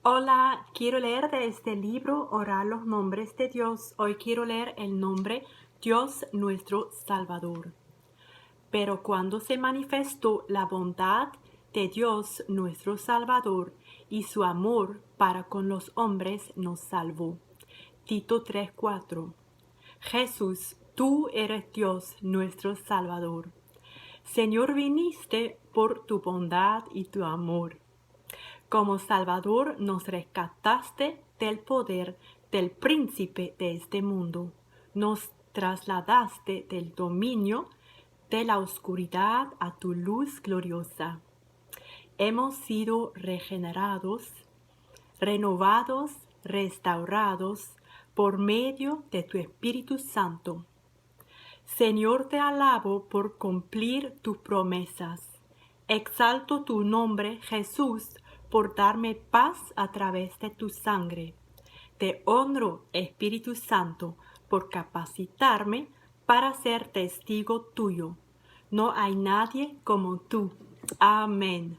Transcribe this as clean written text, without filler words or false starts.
Hola, quiero leer de este libro, Orar los nombres de Dios. Hoy quiero leer el nombre Dios nuestro Salvador. Pero cuando se manifestó la bondad de Dios nuestro Salvador y su amor para con los hombres nos salvó. Tito 3:4. Jesús, tú eres Dios nuestro Salvador. Señor, viniste por tu bondad y tu amor. Como Salvador nos rescataste del poder del príncipe de este mundo. Nos trasladaste del dominio de la oscuridad a tu luz gloriosa. Hemos sido regenerados, renovados, restaurados por medio de tu Espíritu Santo. Señor, te alabo por cumplir tus promesas. Exalto tu nombre, Jesús, por darme paz a través de tu sangre. Te honro, Espíritu Santo, por capacitarme para ser testigo tuyo. No hay nadie como tú. Amén.